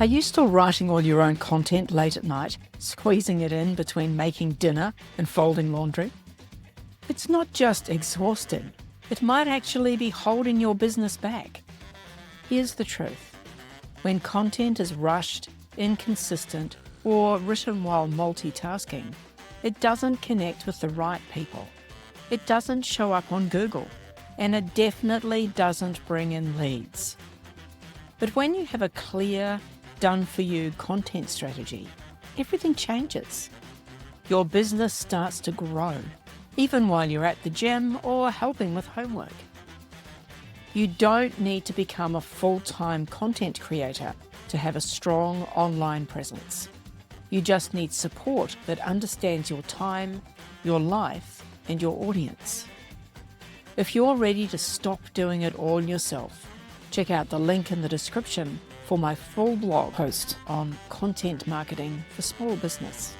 Are you still writing all your own content late at night, squeezing it in between making dinner and folding laundry? It's not just exhausting, it might actually be holding your business back. Here's the truth. When content is rushed, inconsistent, or written while multitasking, it doesn't connect with the right people. It doesn't show up on Google, and it definitely doesn't bring in leads. But when you have a clear, done-for-you content strategy, everything changes. Your business starts to grow, even while you're at the gym or helping with homework. You don't need to become a full-time content creator to have a strong online presence. You just need support that understands your time, your life, and your audience. If you're ready to stop doing it all yourself, check out the link in the description for my full blog post on content marketing for small business.